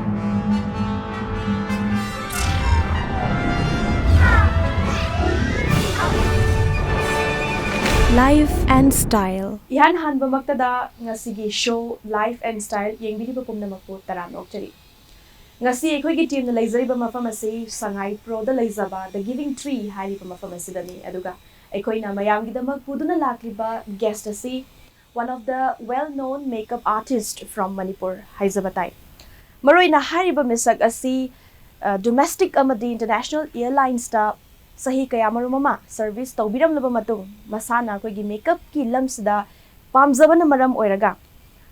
Life and Style. Ihan hanba magtada ngasigi show Life and Style yengbidi pumna mapu taramok chari. Ngasi ekhoi gi team na laizari ba mafam ase Sangai Pro da laizaba the Giving Tree hari ba mafam ase dani aduga ekhoi na mayam gi damak puduna lakliba guest ase one of the well-known makeup artist from Manipur haizabatai. Maroi na hari ba misak ase domestic amadi international airlines ta sahi kaya marumama service taubiram laba matung masana koi gi makeup ki lamsida pamzaba na maram oiraga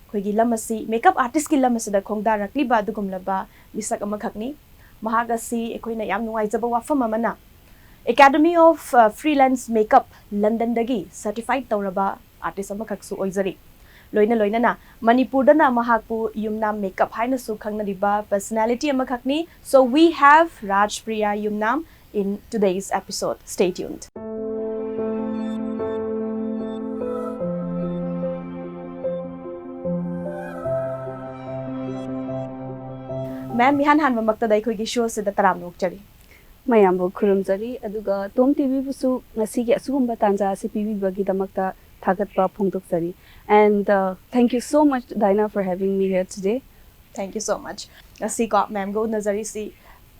koi gi lamasi makeup artist ki lamsida khongda rakli ba dugum laba misak amakhakni mahagasi ekoi na yam nuai jaba wafam amana Academy of Freelance Makeup London dagi certified tauraba artist amakhaksu oizari loina na Manipur dana mahakpu Yumnam makeup haina su khangna riba personality amakhakni so we have Rajpriya Yumnam in today's episode. Stay tuned. Ma'am, mihan han mamakta dai khoi gi show se da taram nok chari. Mayam bo khurum jari aduga TOMTV busu ngasi gi asugumba tanja se pibi bagi damakta thagat pa phongtok jari and thank you so much Daina for having me here today. Thank you so much. Ngasi ko ma'am go nazari si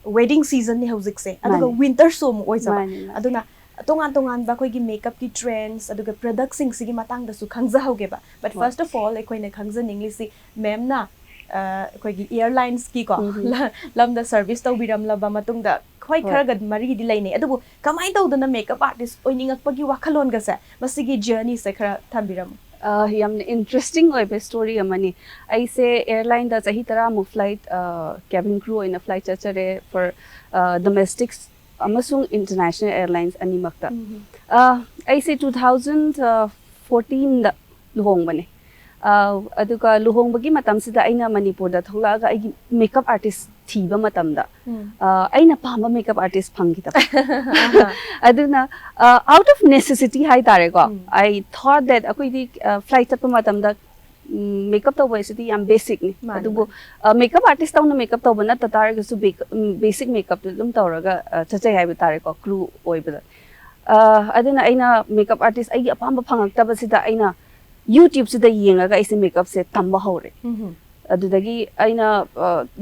wedding season ni hauzik se aduga winter so mo oisa aduna tongan ba koi gi makeup ki trends aduga products sing sigi matang da su khangza hoge ba but first of all ekoi na khangza ningli si ma'am na koi gi airlines ki ko lam da service to biram la ba matung da khoi khara gad mari di lai ne adubu kamai to da na makeup artist oiningak pa gi wakhalon ga se masigi journey se khara thambiram yam interesting oibe story amani aise airline da chahi tara mu flight cabin crew in a flight chachare for domestics amasung international airlines animakta aise 2014 da luhong bane aduga luhong bagi matam sida aina Manipur da tholaga ai makeup artist thiba matam da aina pamba makeup artist phangita aduna out of necessity hai tare ko I thought that akoi di flight chapa matam da makeup to voice di am basic ni adugo makeup artist taw na makeup to bana ta tar ga su basic makeup dum tawraga chachai hai tare ko crew oi bada aduna aina makeup artist ai apamba phangakta ba sida aina YouTube sida yengaga ise makeup se tamba hore adudagi aina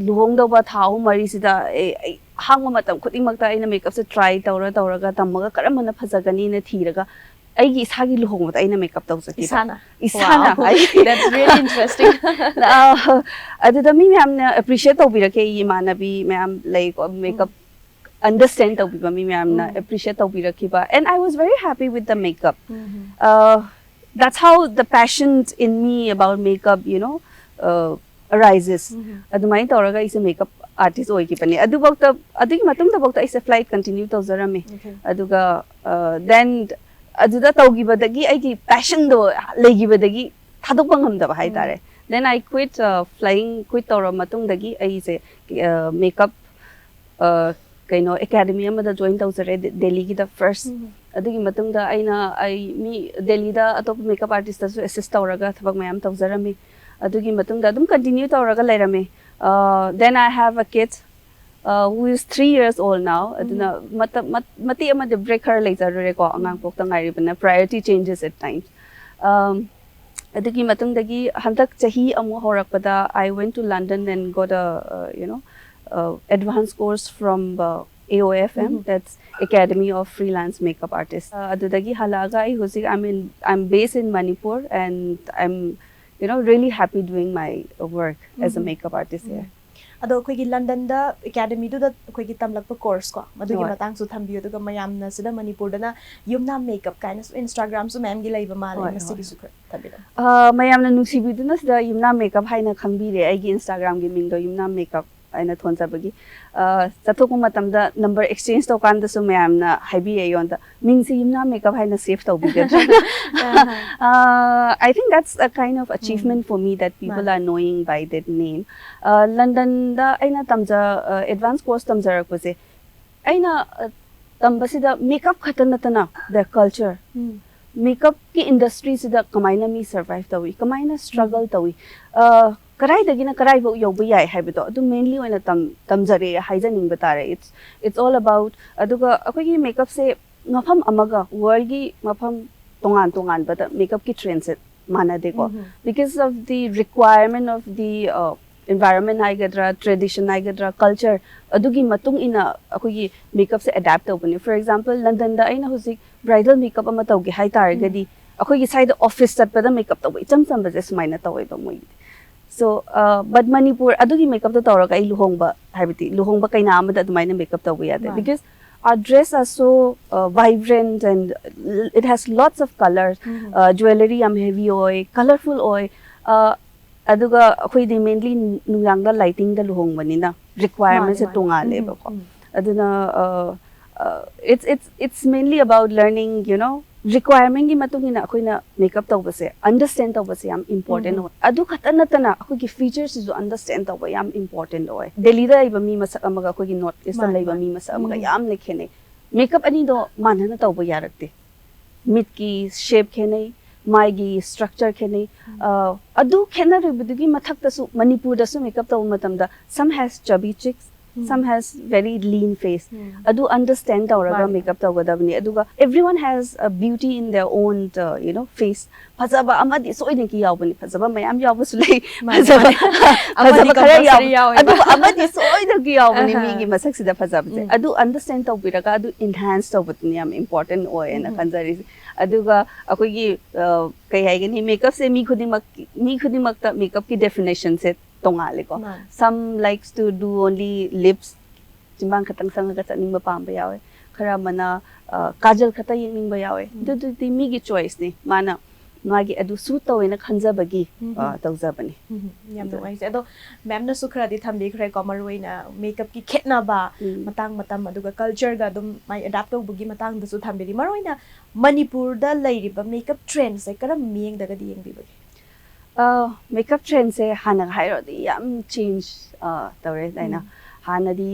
luhong da ba thau mari sida hangma matam khuding makta aina makeup se try tawraga tamaga karamana phajagani na thiraga aigi isagi luhong mata aina makeup tawsaki isana that's really interesting aduda mi ma'am na appreciate tawbirake imanabi ma'am like makeup understand tawbiba mi ma'am na appreciate tawbirakiba and I was very happy with the makeup that's how the passion in me about makeup arises adumai tawraga is a makeup artist oi ki pani adubakta adugi matum da bakta is a flight continue to zarame aduga then aduda tawgibadagi aigi passion do legibadagi thadokpa ngamda ba hai tare then I quit flying quit tawra matung dagi ai se makeup kaino academy amada join tawzare Delhi ki the first adugi matung da aina ai mi Delhi da atop makeup artist su assist tawraga thabak mayam tawzarami adugi matung da dum continue tawraga lairame then I have a kid who is 3 years old now aduna mati ama de break her laizarure ko angang pok ta ngai bana priority changes at times adugi matung dagi handak chahi amu horakpada I went to London and got a advanced course from AOFM that's Academy of Freelance Makeup Artists adudagi halaga I hosi I'm based in Manipur and I'm really happy doing my work as a makeup artist here ado khoi gi London da academy du da khoi gi tamlakpa course ko madugi matang su thambiyo duga mayam na sida Manipur da na Yumnam makeup kaina su Instagram su ma'am gi laiba male masigi su thabira mayam na nusibi du na sida Yumnam makeup haina khangbire ai gi Instagram gi ming do Yumnam makeup aina thonsa bagi chathokuma matamda number exchange to kan da su ma'am na haibi ayon da ming si Yumnam makeup haina save to biga I think that's a kind of achievement for me that people are knowing by that name London da aina tamja advanced course tamja rakose aina tambasida makeup khatana tana the culture makeup ki industry sida kamaina mi survive tawi kamaina struggle tawi karaidagina karaibo yobu yai haibito adu mainly oina tamjare haijaning batare it's all about aduga akogi makeup se mafam amaga world gi mafam tongan but makeup ki trend se mana deko because of the requirement of the environment haigadra tradition haigadra culture adugi matung ina akogi makeup se adapt tobani for example London da aina husik bridal makeup ama tawgi hai targadi akogi side office chat pada makeup tawai cham ba je smaina tawai ba moi so but Manipur adugi makeup to tawra kai luhongba haibiti luhongba kaina amada adumaina makeup tawai yade because our dress are so vibrant and it has lots of colors jewelry am heavy oil colorful oil aduga akhoi di mainly nungyang da lighting da luhongbani na requirements se tonga leba ko aduna it's mainly about learning you know requirement gi matung ina akoina makeup tawbase understand tawbase yam important adu khatana tana akogi features is understand tawba yam important oy delhi da iba mi masak amaga akogi north east la iba mi masak amaga yam ne khene makeup ani do manana tawba yarakte mid ki shape khene mai gi structure khene adu khena ribugi mathak tasu Manipur da su makeup taw matam da some has chubby cheeks some has very lean face adu understand tawraga makeup tawgadabni aduga everyone has a beauty in their own you know face phajaba amadi soidin ki yawbani phajaba mayam yawbu sulai phajaba khara yaw adu amadi soidin ki yawbani mi gi masak sida phajaba adu understand tawbiraga adu enhance tawbutni am important oy na kanjari aduga akogi kai haigani makeup se mi khudimak ta makeup ki definition se tongale ko some likes to do only lips jimbang khatang sang ga chaning ba pam ba yawe khara mana kajal khata yengning ba yawe du ti mi gi choice ni mana magi adu su tawena khanja bagi tawjabani yam no ai ado ma'am na su khara di thambi khre commer na makeup ki khetna ba matang matam aduga culture ga dum mai adapt to bugi matang da su thambi di maroi na Manipur da lairi ba makeup trend se karam mieng daga di yeng bi bagi makeup trend se hana hairo di yam change tawre daina hana di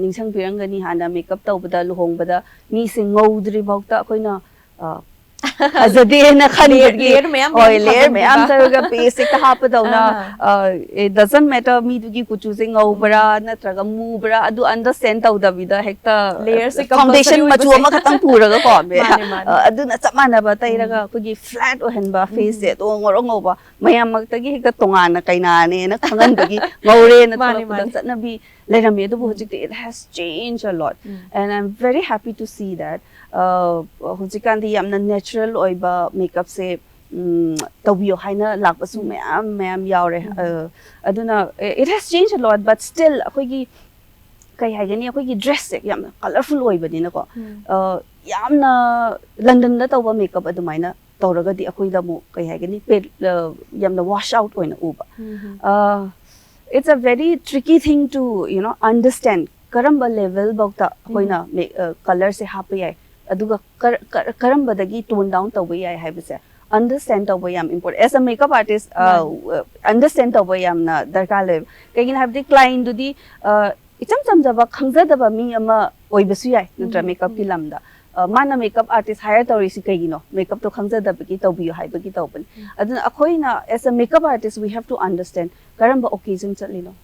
ningsang pirangani hana makeup tawbada luhongbada mi se ngowdri bawta koina azade na khani layer mayam taruga basic ta hapadawna it doesn't matter me dugi kuchu se ngowbra natraga mubra adu understand tawdabida hekta layer se foundation machu ama khatang puraga ko be adu na chamana ba tairaga kugi flat ohenba face se to ngorongba mayam magtagi hekta tongana kaina ne na khangan bagi ngore na thakudang chatnabi leirami adu hojik it has changed a lot and I'm very happy to see that hojikan di yamna natural oiba makeup se tawbiyo haina lakpasu mayam yaure aduna it has changed a lot but still akogi kai haigani akogi dress se yamna colorful oibani na ko yamna London da tawba makeup adumaina tawraga di akoi da mo kai haigani yamna wash out oina uba it's a very tricky thing to you know understand karamba level bawta akoina color se hapayai aduga karamba dagi tone down tawba yai haibase understand tawba yam important as a makeup artist understand tawba yam na darkar le kaigin have the client do di icham chamjaba khangjadaba mi ama oibasu yai natra makeup ki lamda mana makeup artist hire tawri si kaigino makeup to khangjadaba ki tawbiyo haibagi tawban aduna akoina as a makeup artist we have to understand karamba occasion chatlino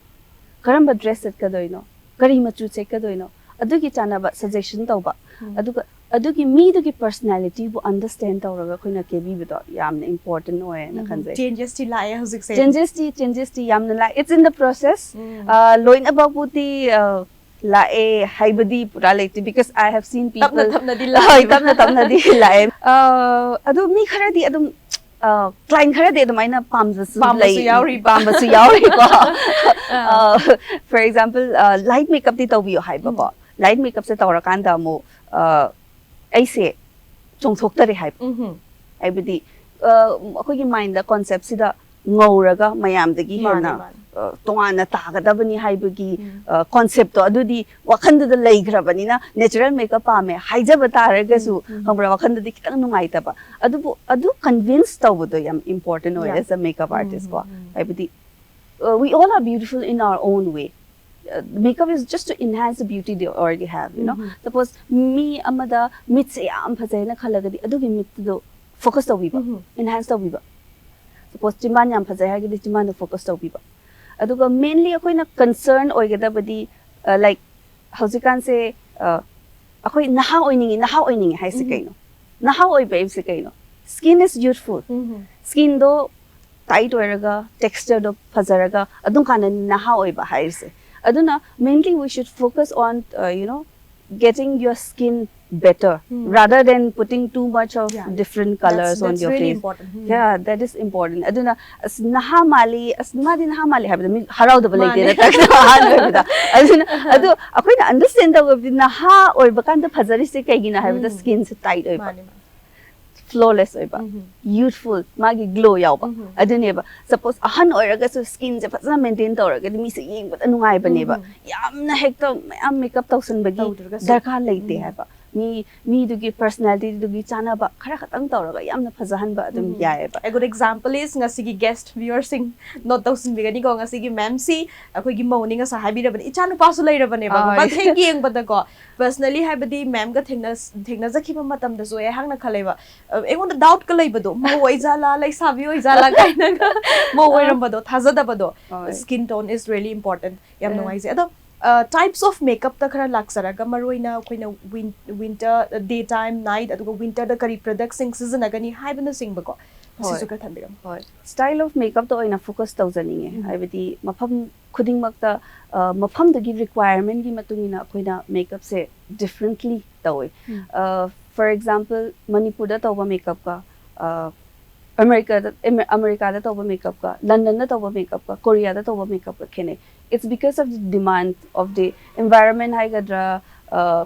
karamba dress set kadoino kari machu check kadoino adugi chanaba suggestion tawba adugi me dugi personality bu understand tawraga koina kebi bido yamna important oy na khanjai changes ti lae husik se changes ti yamna la it's in the process loin ababuti lae haibadi pura late because I have seen people tamna di lae adu mi khara di adum client khara de adumaina pambasu yauri ko for example light makeup ti tawbiyo haiba ko light makeup se tawrakanda mo aise chongthoktari haibadi akogi mind da concept sida ngawraga mayam dagi hena tongana tagadabani haibagi concept to adudi wakhanda da leigrabani na natural makeup ame haijaba taragasu hamra wakhanda di kitang nungaitaba adu convince tawdo yam important oy as a makeup artist ko haibadi we all are beautiful in our own way makeup is just to enhance the beauty they already have you know suppose me amada mit se am phajai na khalagadi adugi mit do focus tawiba enhance tawiba suppose chiman yam phajai hagidi chiman da focus tawbiba aduga mainly akoina concern oigadabadi like hausikan se akoi naha oiningi hai se kaino naha oi babe se kaino skin is youthful skin do tight oiraga texture do phajaraga adum kana naha oi ba hai se aduna mainly we should focus on you know getting your skin better rather than putting too much of different colors on your really face. Important. Yeah, that is important. Aduna naha mali habda harau da balai de ta aduna adu akoina understand da naha oi bakanda phajari se kaigina habda skin se tight oi ba flawless oi ba youthful magi glow yaw ba adune ba suppose ahan oiraga so skin je fazna maintain tawraga mi se yeng ba nungai ba ne ba yamna hekta am makeup tawsan bagi darkar leite ha ba mi dugi personality dugi chana ba khara khatang tawraga yamna phajahan ba adum yae ba A good example is ngasigi guest viewers sing not tawsin bigani ko ngasigi ma'am si akoi gi morning sa habi rabani ichanu pasu lai rabani ba ba theng yeng ba da ko personally habadi ma'am ga thengna zakhi ba matam da so e hangna khaleba engon da doubt ka lai ba do mo oi jala lai sabi oi jala kaina ga mo oi ram ba do thaza da ba do skin tone is really important yam no ai se ado types of makeup ta khara laksaraga maroina koina winter daytime night aduga winter da kari products sing season agani haibana sing ba ko sisu ka thambiram hoy style of makeup to oina focus tawjaninge haibadi mafam khuding makta mafam da gi requirement gi matungina koina makeup se differently tawi for example Manipur da tawa makeup ka America da tawa makeup ka London da tawa makeup ka Korea da tawa makeup ka khene it's because of the demand of the environment haigadra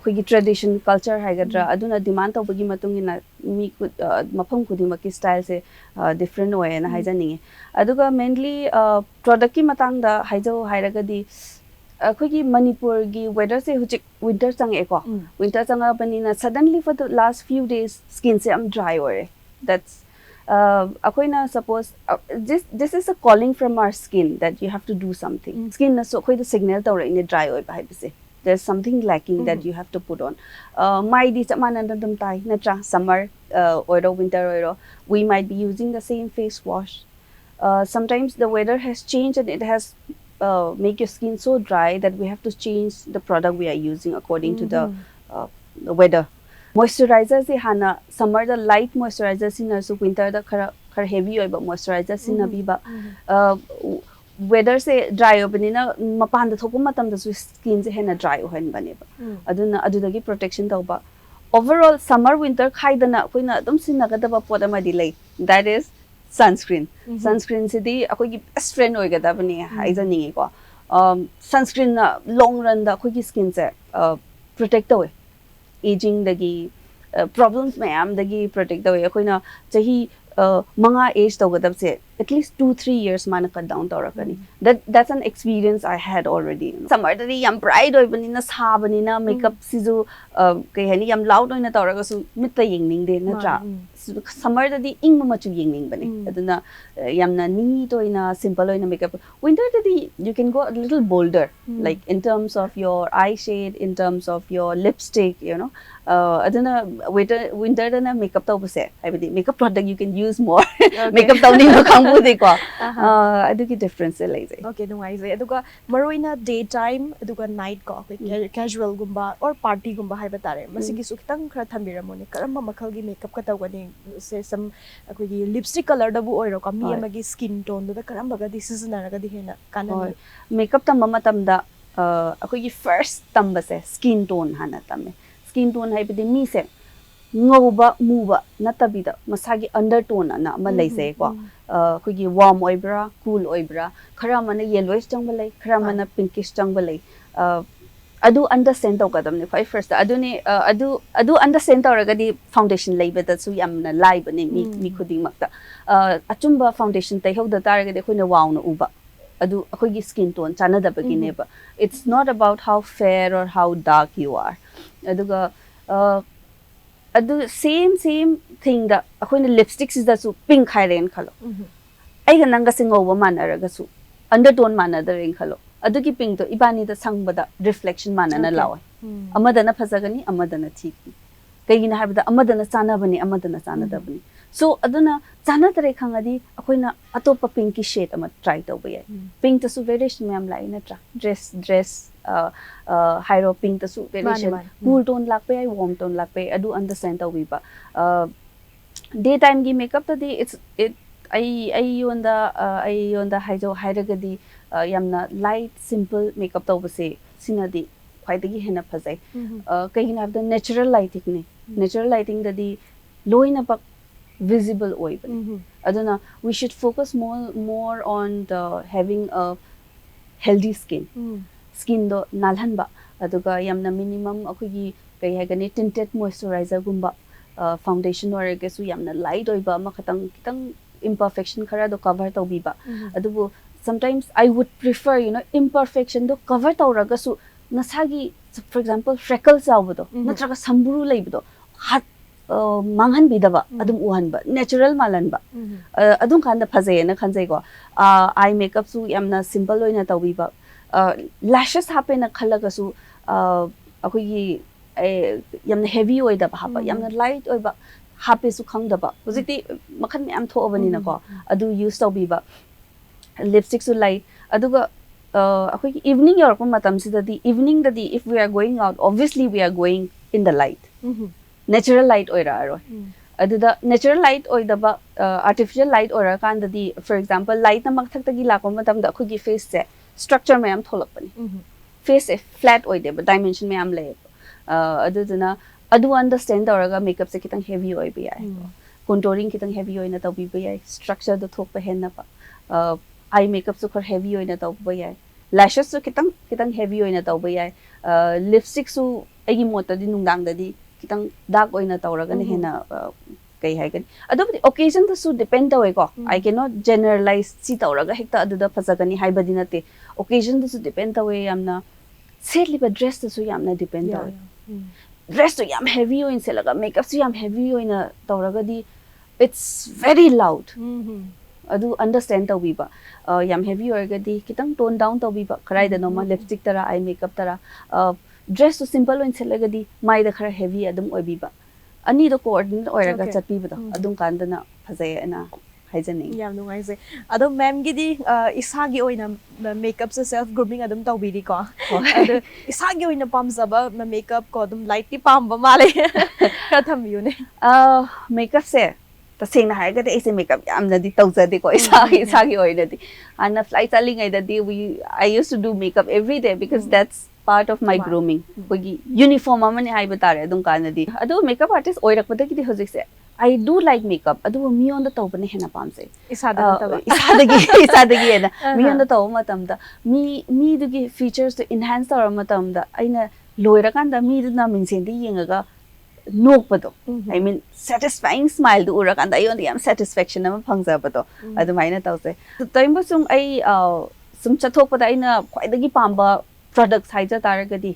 khoi tradition culture haigadra aduna demand tawbagi matungina mi mafam khudimaki style se different way na haijaninge aduga mainly product ki matang da haijo hairagadi khoi Manipur gi weather se hujik winter change ko winter changa banina suddenly for the last few days skin se am dry ore that's akoina suppose this is a calling from our skin that you have to do something skin na so khoi the signal tawra in dry oi ba haibise there's something lacking that you have to put on my di chamananda dum tai natra summer or winter or we might be using the same face wash sometimes the weather has changed and it has make your skin so dry that we have to change the product we are using according to the weather moisturizer se hana summer da light moisturizer sina so winter da khara heavy oi ba moisturizer sina bi ba weather se dry obani na mapan da thokum matam da su skin se hena dry ohan bane ba aduna adudagi protection taw ba overall summer winter khaidana koina adum sina ga da ba pot ama di lay that is sunscreen sunscreen se di akoi gi best friend oi ga da bani haijani ko sunscreen na long run da akoi gi skin se protect away aging dagi problems mayam dagi protect the way akoina chahi manga age tawgadab se at least 2-3 years mana cut down tawrakani that's an experience I had already summer da yam bright oi banina sa banina makeup sizu kai hani yam loud oina tawraga su mitta yengning de na tra summer da di ingma machu yengning bani aduna yamna neat oina simple oina makeup winter da di you can go a little bolder like in terms of your eye shade in terms of your lipstick you know aduna winter da na makeup tawbase haibadi makeup product you can use more makeup tawning no kangbu de ko adugi difference lai jai okay no ai jai aduga maroina daytime aduga night ko casual gumba or party gumba haiba tare masigi su kitang khara thambiramone karamba makhal gi makeup ka tawgani se some akogi lipstick color da bu oiro ka mi amagi skin tone da karamba ga this is na ga di hena kanan makeup tamba matam da akogi first tamba se skin tone hana tame skin tone haibadi mi se ngoba muba natabida masagi undertone na ma laise ko akogi warm oibra cool oibra khara mana yellowish changbalai khara mana pinkish changbalai adu understand tawgadamne khoi first adu understand tawragadi foundation laibada su yamna laibane mi khuding makta achumba foundation tai hauda taragadi khoina wawna uba adu akhogi skin tone chanadabagi neba it's not about how fair or how dark you are aduga adu same thing da akhoina lipsticks is da su pink haire en khalo aiga nanga singoba manaraga su undertone manadare en khalo adugi pink to ibani da sangbada reflection manana lawa amadana phajagani amadana thiki kaigina habda amadana chana bani amadana chana da bani So aduna chana tare khangadi akoina atopa pink ki shade ama try tawba yai. Pink tasu variation ma'am lai na tra dress hydro pink tasu variation cool tone lakpa yai warm tone lakpa yai adu understand tawi ba daytime gi makeup tadi it I on the hydro hydrogadi yamna light simple makeup tawba se sinadi khwaidagi hena phajai kaigina have the natural lighting ne natural lighting dadi loina pak visible oil. Aduna we should focus more on the having a healthy skin. Skin do nalhan ba aduga yamna minimum akogi kai hagani tinted moisturizer gumba foundation or gesu yamna light oiba ma kitang imperfection khara do cover tawbi ba adubu sometimes I would prefer imperfection do cover tawraga su nasagi for example freckles awdo natraga samburu leibdo hat manghan bidaba adum uhan ba natural malan ba adum khanda phajai na khanjai go eye makeup su yamna simple oina tawi ba lashes hape na khalaga su akogi yamna heavy oida ba hapa yamna light oiba hape su khangda ba hojiti makhan me am thobani na ko adu use tawi ba lipstick su light aduga akogi evening yor ko matam sidadi evening dadi if we are going out obviously we are going in the light natural light oira aro aduda natural light oidaba artificial light oira kandadi for example light na makthak gi lakon matam da khogi face se structure mayam tholapani face flat oide ba dimension mayam le aduduna adu understand oraga makeup se kitang heavy oi bi ai contouring kitang heavy oi na taw bi bi ai structure do thok pa hen na pa eye makeup su khar heavy oi na taw bi ai lashes su kitang heavy oi na taw bi ai lipstick su agi mota di nungdang da di kitang dark oina tawraga na hena kai haigan adobdi occasion to su depend away ko I cannot generalize si tawraga hekta aduda phajagani haibadi nate occasion to su depend away yamna setli ba dress to su yamna depend away dress to yam heavy oin selaga makeup su yam heavy oina tawraga di it's very loud adu understand tawi ba yam heavy oiga di kitang tone down tawi ba krai da no ma lipstick tara eye makeup tara dress to simple oin selaga di mai da khara heavy adum oibi ba ani do coordinate oiraga chatpi ba adum kandana phajai ana haijani yam nungai se adum ma'am gi di isagi oina makeup se self grooming adum tawbiri ko adu isagi oina pamjaba makeup ko adum lightly pamba male ka thambiu ne makeup se tasena haiga de ise makeup yamna di tawjade ko isagi oina di ana flight chaling ai da di I used to do makeup every day because that's part of my grooming kogi uniform amani hai batare adum kanadi adu makeup artist oirakpada ki hojik se I do like makeup adu mi on the tawbane hena pamse isadagi ena mi on the taw matamda mi dugi features to enhance our matamda aina loirakanda mi duna mingsendi yengaga nokpado I mean satisfying smile du urakanda I on the am satisfaction am phangjabado adu maina tawse toimbo sum ai sum chathokpada aina khwaidagi pamba products haija taragadi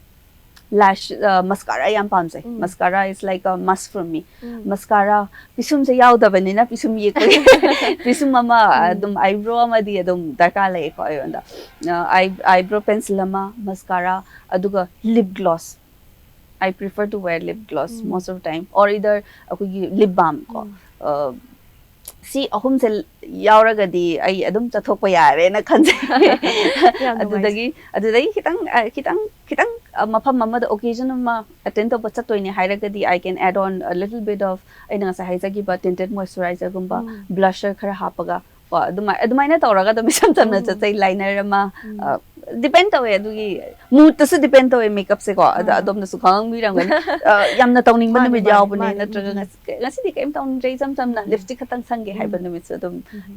lash mascara yam pamse mascara is like a must for me mascara pisum se yaw da banina pisum ye ko pisum mama adum eyebrow ama di adum darka lai ko ayonda eyebrow pencil ama mascara aduga lip gloss I prefer to wear lip gloss most of the time or either lip balm ko si ahum se yauragadi ai adum chathokpa yare na khanjai adudagi kitang mafam amada occasion ma attend to chattoine hairagadi I can add on a little bit of aina sa haizagi ba tinted moisturizer gumba blusher khara hapaga adumaina tawraga dum samna chatai liner ma depend away adugi mood to depend away makeup se ko adom na su khang mi rang yamna tawning ban mi yaw bane natraga ngasi di kaim tawn jai sam na lipstick khatang sange haiban mi su dum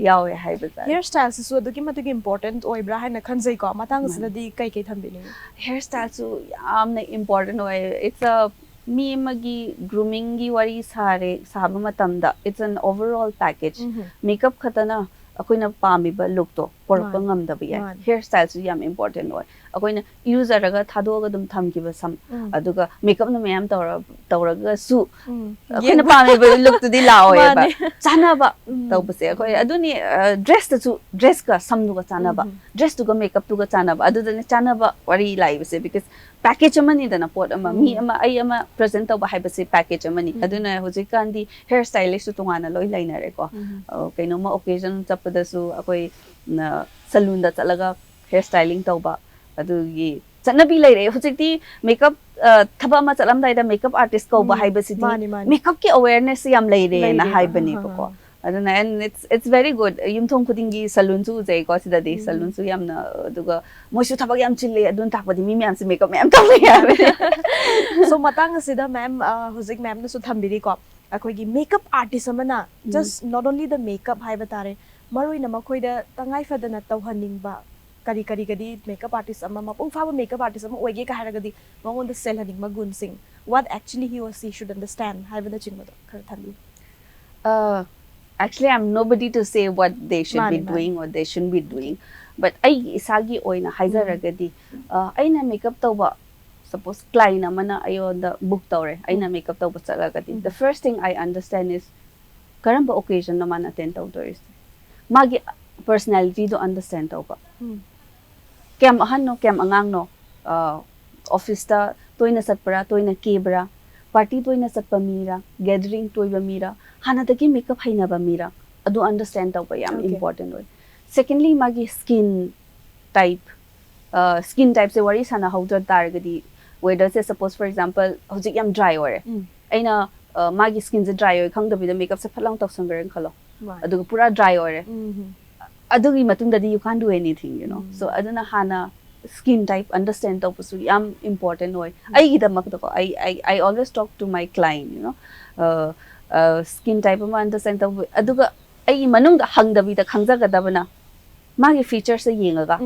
yaw e haiba hairstyle su adugi matugi important oibra haina khanjai ko matang sidi kai kai thambini hairstyle su yamna important oy it's a me magi grooming gi wari saba matamda it's an overall package makeup khatana akoina pamiba look to porpa ngamda ba hairstyle su yam important oy akoina user raga thadoga dum thamkiba sam aduga makeup na mayam tawraga su akoina pamiba look to di laoy ba chana ba tawbase akoi aduni dress ka samnu ga chana ba dress to ga makeup to ga chana ba adudani chana ba wari lai base because package amani dana pot ama mi ama ai ama present tawba haibase package amani aduna hojik kandi hair stylist tungana loi lainare ko kaino ma occasion chapada su akoi saloon da chalaga hair styling tawba adugi chanabi laire hojik ti makeup thaba ma chalam dai da makeup artist ko ba haibase ti makeup ki awareness yam laire na haibani ko aduna and it's very good yumthong khudingi saloon su jai ko sida de saloon su yamna duga moisu thabak yam chille adun takpadi mi myam se makeup myam tawle ya so matang sida ma'am hojik ma'am na su thambiri ko akoi gi makeup artist amana just not only the makeup haiba tare maroi na makoi da tangai fadana tawhaning ba kari kari makeup artist ama mapung fa makeup artist ama oige ka haragadi mangon da sell haning magun sing what actually he or she should understand haiba na chingma khar thambi actually I'm nobody to say what they should be doing or they shouldn't be doing but ai isagi oina haizaragadi aina makeup tawba suppose client amana ayo the book tawre aina makeup tawba chalagadi the first thing I understand is karamba occasion na man attend tawdors magi personality to understand tawba kem ahan no kem angang no office ta toina satpara toina kebra party toina satpa mira gathering toiba mira hana dagi makeup haina ba mira adu understand tawba yam important oi secondly magi skin type se wari sana hauja targadi whether say suppose for example hojik yam dry ore aina magi skin se dry oi khang da bi makeup se phalang tok sangareng khalo adu pura dry ore adugi matung da you can't do anything you know so aduna hana skin type understand to pusu yam important oi ai gidamak to I always talk to my client you know skin type ma understand to aduga ai manung da hangdabi da khangjaga dabana magi features se yengaga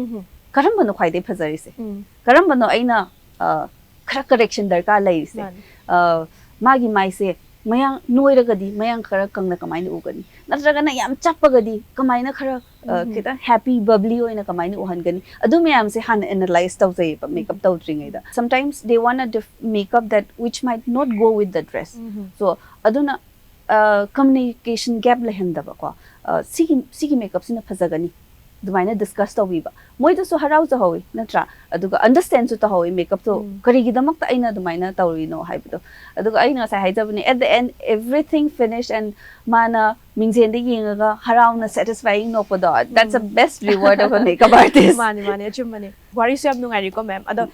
karamba no khwaide phajari se karamba no aina khara correction darka lai se magi mai se mayang noiragadi mayang khara kangna kamaina ugani natraga na yam chapagadi kamaina khara kita happy bubbly oina kamaina uhangani adu mayam se han analyze tawjai makeup tawdringai da sometimes they want a makeup that which might not go with the dress so aduna communication gap lehendaba ko sigi makeup sina phajagani dumaina discuss tawbiba moida so harau ja howi natra aduga understand su ta howi makeup to karigi damak ta aina dumaina tawri no haibdo aduga aina sai haijabani at the end everything finished and mana mingjen de yinga harau na satisfying no podo that's the best reward of a makeup artist mani achumani wari se am nungai ko ma'am ado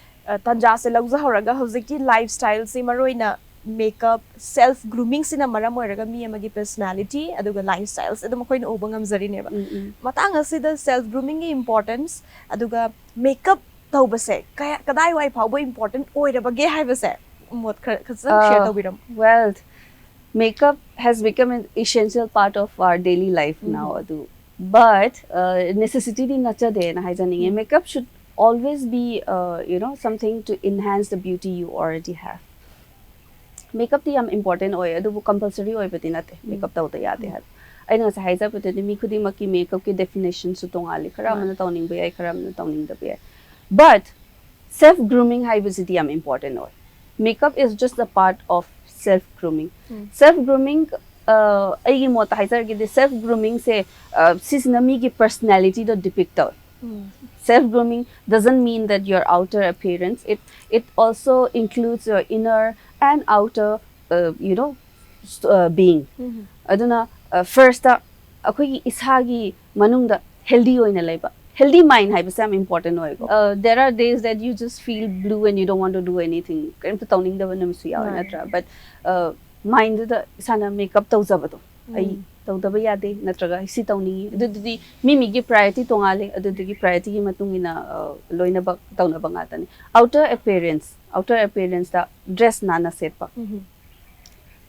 tanja se lagza horaga hojiki lifestyle se maroina makeup self grooming sina maram oiraga mi amagi personality aduga lifestyles adum koina obangam zari neba matang asida self grooming gi importance aduga makeup tawbase kadai wai phawbo important oirabage haibase mot khazam share tawbiram well makeup has become an essential part of our daily life now adu but necessity di nacha de na haijaning makeup should always be you know something to enhance the beauty you already have makeup ti am important oi adu compulsory oi pati nate makeup taw ta yate ha aina sa haiza pati mi khudi maki makeup ki definition su tongali khara mana tawning bai khara mana tawning da bai but self grooming haibasiti am important oi makeup is just a part of self grooming ai gi mota haiza gi self grooming se sisna mi gi personality do depict self grooming doesn't mean that your outer appearance it also includes your inner and outer you know being aduna first akoi isagi manungda healthy oina laiba healthy mind haibase am important oi there are days that you just feel blue and you don't want to do anything kaim to tawning da banam su yaw natra but mind da sana makeup tawjabado ai tawdaba yade natraga isi tawning adudi mimi gi priority tongale adudi gi priority gi matungina loina ba tawna ba ngatani outer appearance da dress nana set pa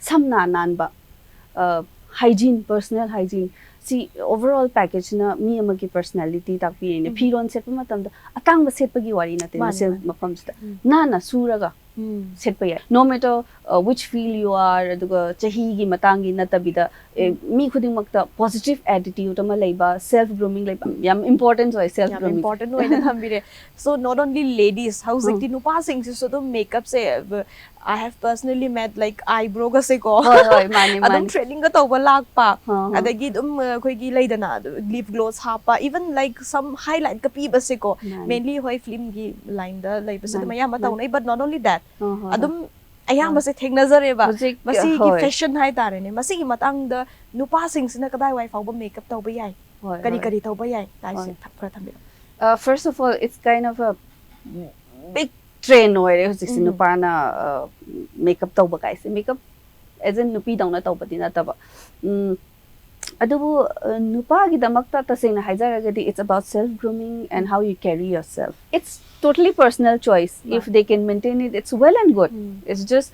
samna nan ba hygiene personal hygiene see overall package na mi amagi personality takpi ne phiron set pa matam da atang ba set pa gi wari na te na sel mafam sta nana suraga set pa ya no matter which field you are aduga chahi gi matangi na tabida mi khuding makta positive attitude ama laiba self grooming laiba yam important oi self grooming important oi na thambire so not only ladies how like the nupa sing so the makeup se I have personally met like eyebrow ga se ko hoi mani adum mani training ga tawba lakpa Ha, ha. adagi dum khoi gi leidana lip gloss hapa even like some highlight ka pi ba se ko Mani. mainly hoi film gi line da lai ba se Mani, maya ma taw nei but not only that Ha, ha, ha. adum ayam ba se thengnazare ba Hujik, masi gi hoi. fashion hai tare ne masi gi matang da nupa sing sina kadai wai fawba makeup tawba yai Hoi, kari hoi. kari tawba yai tai se Hoi. khara thambi First of all, it's kind of a big trend oire hujik Mhm. nupana makeup tauba kai se makeup as in nupi dauna tauba dina taba adubu nupa gi damakta tasena haijaragadi it's about self grooming and how you carry yourself. It's totally personal choice. If they can maintain it, it's well and good. It's just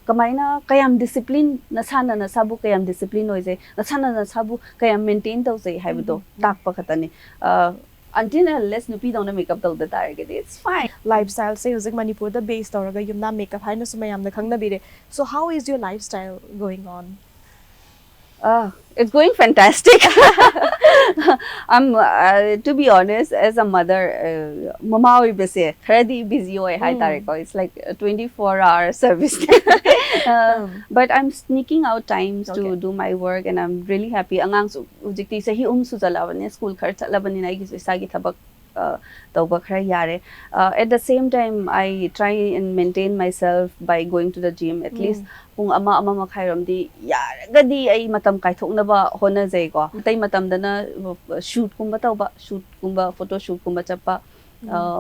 kamaina kayam discipline nasana nasabu kayam discipline oise nasana nasabu kayam maintain tause haibudo takpa khatani until and unless nupi dauna makeup tauda target it's fine. Lifestyle say hojik Manipur da base tawraga Yumnam makeup haina su mayam na khangna bire so how is your lifestyle going on? It's going fantastic. I'm to be honest, as a mother, mama oi bese khadi busy oi hai tareko. It's like a 24-hour service. But I'm sneaking out times to Okay. do my work, and I'm really happy. Angang su ujikti sahi su jalawani school khar chalabani na gi sagi thabak tawba khara yare. At the same time, I try and maintain myself by going to the gym at least. Kung ama makhairam di yaragadi ay matam kaithokna ba honajai ko tai matam dana shoot kumba tawba shoot kumba photo shoot kumba chapa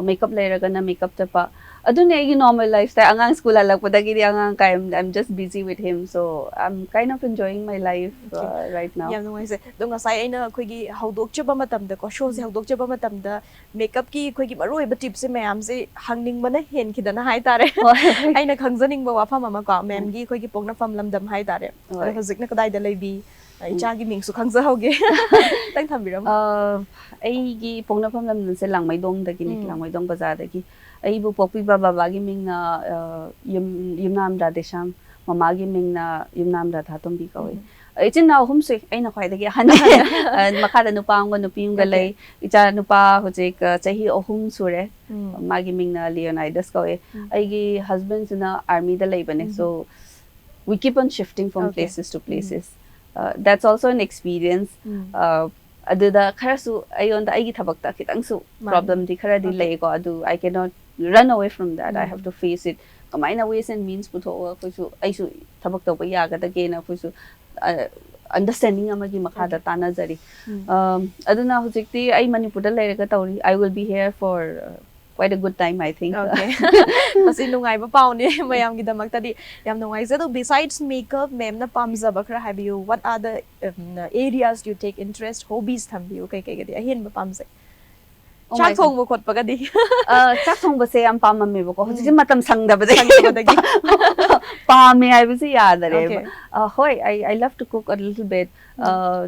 makeup lairaga na makeup chapa adune ay normal lifestyle angang school alakpadagi di angang kay I'm just busy with him so I'm kind of enjoying my life right now. Yam nungai se dong asai aina khoi gi haudok chaba matam da ko show se haudok chaba matam da makeup ki khoi gi maroi ba tip se mayam se hangning bana hen khidana hai tare aina khangjaning ba wafa mama ko mem gi khoi gi pokna fam lamdam hai tare hojik na kadai da leibi icha gi ming su khangja hoge tang thambiram ai gi pokna fam lamdam se langmai dong da gi ni langmai dong bazar da gi ai bu pokpi baba gi ming na Yumnam da desham mama gi ming na Yumnam da thatom bi kawi ichin na hum se aina khwai da gi han makha da nupa ang nupi ng galai icha nupa hojik chahi ohum sure magi ming na Leonidas kawi ai gi husband na army da lai bane so we keep on shifting from places to places. That's also an experience. Aduda kharasu ayon da aigi thabakta kitang su problem di khara di lai ko adu I cannot run away from that. I have to face it. Kamaina ways and means putho ko su ai su thabakta ba ya ga da ge na ko su understanding amagi makhada tana jari aduna hujikti ai Manipur da lairaga tawri I will be here for quite a good time I think. Okay. Masi nungai ba paw ni mayam gi damak tadi yam nungai se do besides makeup mem na pamza ba khra have you what are the areas you take interest hobbies thambiu kai kai gadi ahin ba pamse chak thong bo khot pa gadi chak thong ba se am pamame ba ko hujik matam sangda ba dagi pame ai ba se yaad are Okay. hoi I love to cook a little bit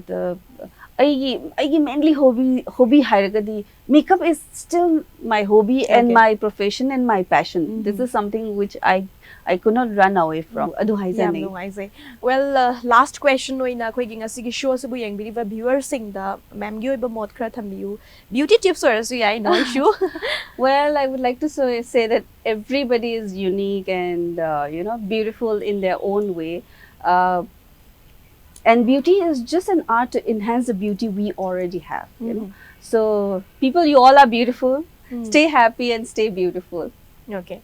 the I mainly hobby hairagadi makeup is still my hobby and my profession and my passion. This is something which I could not run away from. Adu yam haizani. nungai se well last question oina khoi gi ngasi gi show se bu yang bi viewers sing da mem gi ba mod khra thambiu beauty tips or so I no issue Well, I would like to say that everybody is unique and beautiful in their own way. And beauty is just an art to enhance the beauty we already have. You know, so people, you all are beautiful. Stay happy and stay beautiful. Okay.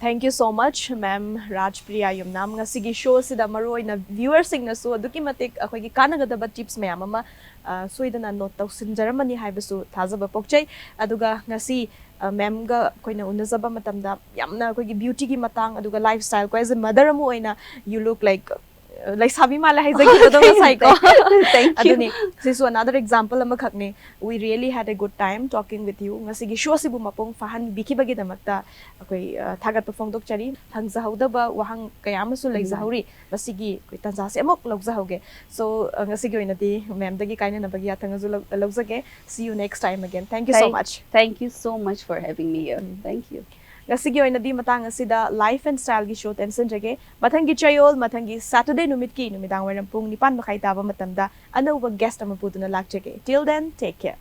Thank you so much, ma'am Rajpriya Yumnam. Ngasi gi show sida maroi na viewers sing na so aduki matik akhoi gi kanagadaba tips mayam ama soidana note taw sinjaramani haibasu thajaba pokchai aduga ngasi ma'am ga koina unazaba matamda yamna akhoi gi beauty gi matang aduga lifestyle ko as a mother amu oina you look like sabi mala hai zagi to dong sai ko Thank you. aduni this is another example ama khakne we really had a good time talking with you ngasi gi show sibu mapong fahan biki bagi damakta akoi thagat perform dok chari thangza hauda ba wahang kayama su lai zauri basigi koi tanza se amok logza hoge so ngasi gi oinati ma'am dagi kaina na bagi athanga zu logzage see you next time again thank you so much Thank you so much for having me here. Thank you. Gasigi oinadi matang asida life and style gi show tension jage mathangi chayol mathangi Saturday numit ki numidang waram pung 9 makai taba matamda anauba guest ama puduna lakjage till then take care.